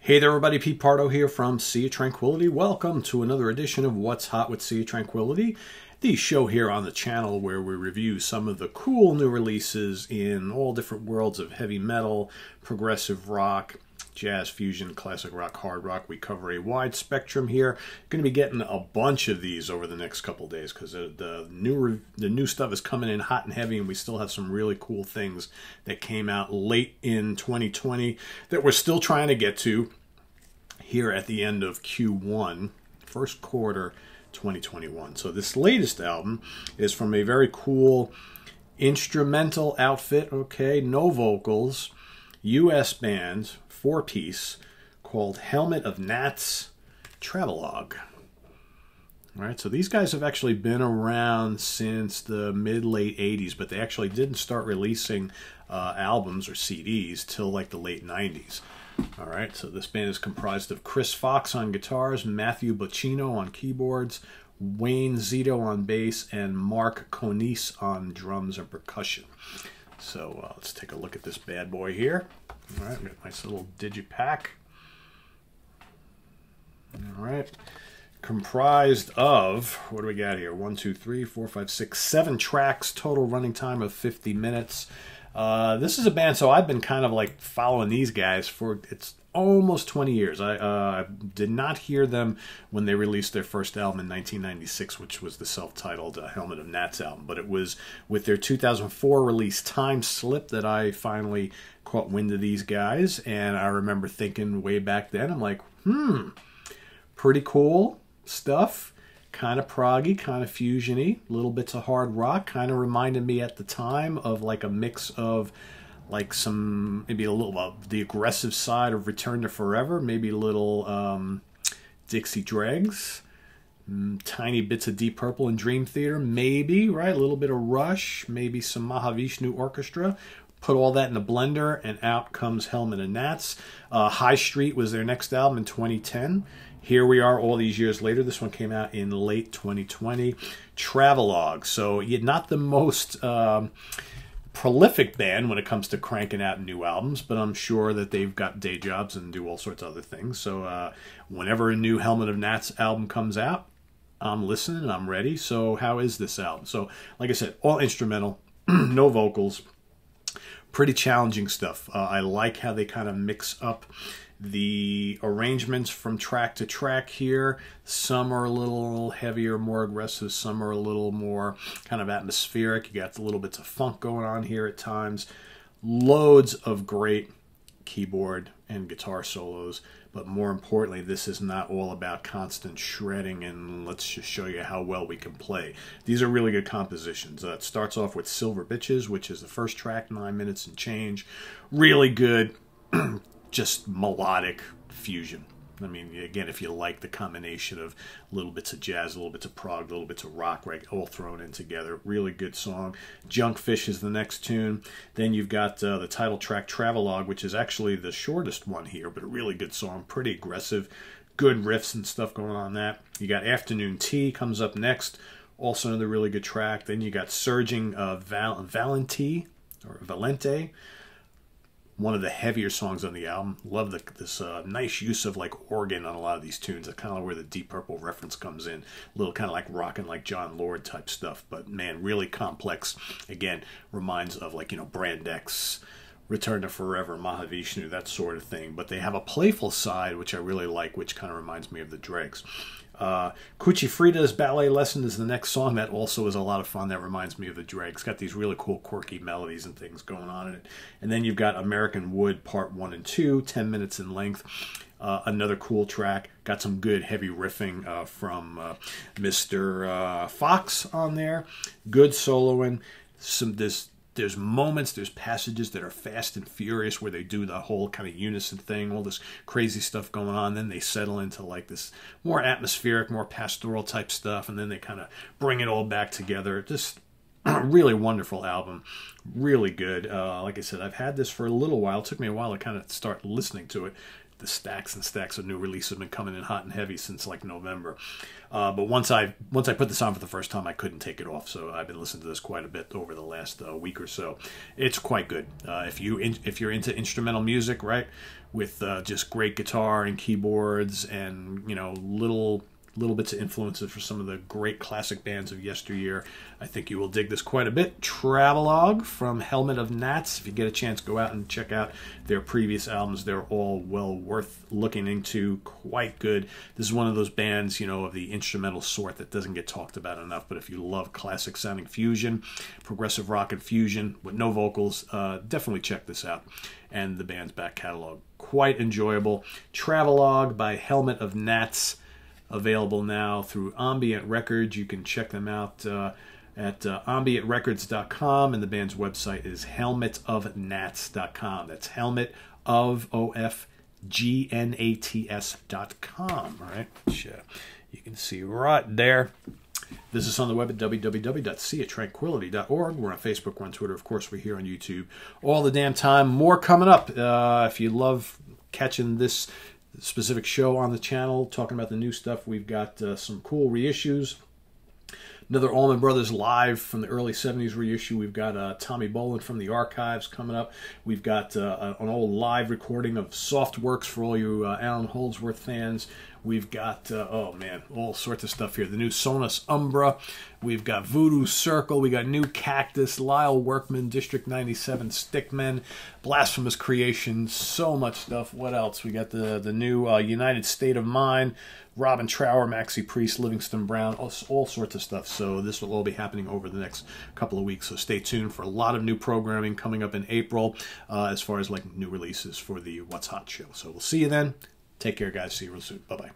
Hey there everybody, Pete Pardo here from Sea of Tranquility. Welcome to another edition of What's Hot with Sea of Tranquility, the show here on the channel where we review some of the cool new releases in all different worlds of heavy metal, progressive rock, jazz fusion, classic rock, hard rock. We cover a wide spectrum here. Going to be getting a bunch of these over the next couple of days because the new stuff is coming in hot and heavy, and we still have some really cool things that came out late in 2020 that we're still trying to get to here at the end of Q1, first quarter 2021. So this latest album is from a very cool instrumental outfit, okay, no vocals, US band, 4-piece, called Helmet of Gnats Travelogue. All right, so these guys have actually been around since the mid-late 80s, but they actually didn't start releasing albums or CDs till like the late 90s. All right, so this band is comprised of Chris Fox on guitars, Matthew Bocchino on keyboards, Wayne Zito on bass, and Mark Conise on drums and percussion. So let's take a look at this bad boy here. All right, we got a nice little digipack. All right, comprised of, what do we got here? 1, 2, 3, 4, 5, 6, 7 tracks, total running time of 50 minutes. This is a band, so I've been kind of like following these guys for, it's almost 20 years. I did not hear them when they released their first album in 1996, which was the self-titled Helmet of Gnats album. But it was with their 2004 release Time Slip that I finally caught wind of these guys. And I remember thinking way back then, I'm like, pretty cool stuff. Kind of proggy, kind of fusiony, little bits of hard rock. Kind of reminded me at the time of like a mix of like some, maybe a little of the aggressive side of Return to Forever, maybe a little Dixie Dregs, tiny bits of Deep Purple and Dream Theater, maybe, right? A little bit of Rush, maybe some Mahavishnu Orchestra. Put all that in a blender, and out comes Helmet of Gnats. High Street was their next album in 2010. Here we are all these years later. This one came out in late 2020. Travelogue. So you're not the most prolific band when it comes to cranking out new albums, but I'm sure that they've got day jobs and do all sorts of other things. So whenever a new Helmet of Gnats album comes out, I'm listening and I'm ready. So how is this album? So like I said, all instrumental, no vocals. Pretty challenging stuff. I like how they kind of mix up the arrangements from track to track here. Some are a little heavier, more aggressive. Some are a little more kind of atmospheric. You got a little bits of funk going on here at times. Loads of great keyboard and guitar solos. But more importantly, this is not all about constant shredding and let's just show you how well we can play. These are really good compositions. It starts off with Silver Bitches, which is the first track, 9 minutes and change. Really good, just melodic fusion. I mean, again, if you like the combination of little bits of jazz, little bits of prog, little bits of rock, right, all thrown in together. Really good song. Junkfish is the next tune. Then you've got the title track, Travelogue, which is actually the shortest one here, but a really good song. Pretty aggressive. Good riffs and stuff going on that. You got Afternoon Tea comes up next. Also another really good track. Then you got Surging Valente, one of the heavier songs on the album. Love this nice use of like organ on a lot of these tunes. That's kind of where the Deep Purple reference comes in. A little kind of like rocking like John Lord type stuff. But man, really complex. Again, reminds of like, you know, Brand X, Return to Forever, Mahavishnu, that sort of thing. But they have a playful side, which I really like, which kind of reminds me of the Dregs. Kuchifrida's Ballet Lesson is the next song. That also is a lot of fun. That reminds me of the Dregs. Got these really cool quirky melodies and things going on in it. And then you've got American Wood Part 1 and 2, 10 minutes in length. Another cool track. Got some good heavy riffing from Mr. Fox on there. Good soloing. There's moments, there's passages that are fast and furious where they do the whole kind of unison thing, all this crazy stuff going on. Then they settle into like this more atmospheric, more pastoral type stuff, and then they kind of bring it all back together. Just a really wonderful album. Really good. Like I said, I've had this for a little while. It took me a while to kind of start listening to it. the stacks and stacks of new releases have been coming in hot and heavy since like November. But once I put this on for the first time, I couldn't take it off. So I've been listening to this quite a bit over the last week or so. It's quite good. If you're into instrumental music, right, with just great guitar and keyboards and little bits of influences for some of the great classic bands of yesteryear, I think you will dig this quite a bit. Travelogue from Helmet of Gnats. If you get a chance, go out and check out their previous albums. They're all well worth looking into. Quite good. This is one of those bands, of the instrumental sort that doesn't get talked about enough. But if you love classic sounding fusion, progressive rock and fusion with no vocals, definitely check this out. And the band's back catalog. Quite enjoyable. Travelogue by Helmet of Gnats. Available now through Ambient Records. You can check them out at ambientrecords.com, and the band's website is helmetofgnats.com. That's helmet of OFGNATS.com. All right, which you can see right there. Visit us on the web at www.seatranquility.org. We're on Facebook, we're on Twitter, of course, we're here on YouTube all the damn time. More coming up. If you love catching this specific show on the channel, talking about the new stuff, we've got some cool reissues. Another Allman Brothers live from the early 70s reissue. We've got Tommy Bolin from the archives coming up. We've got an old live recording of Softworks for all you Alan Holdsworth fans. We've got, oh man, all sorts of stuff here. The new Sonus Umbra. We've got Voodoo Circle. We got New Cactus, Lyle Workman, District 97 Stickmen, Blasphemous Creation, so much stuff. What else? We got the new United State of Mind, Robin Trower, Maxie Priest, Livingston Brown, all sorts of stuff. So this will all be happening over the next couple of weeks. So stay tuned for a lot of new programming coming up in April as far as like new releases for the What's Hot show. So we'll see you then. Take care, guys. See you real soon. Bye-bye.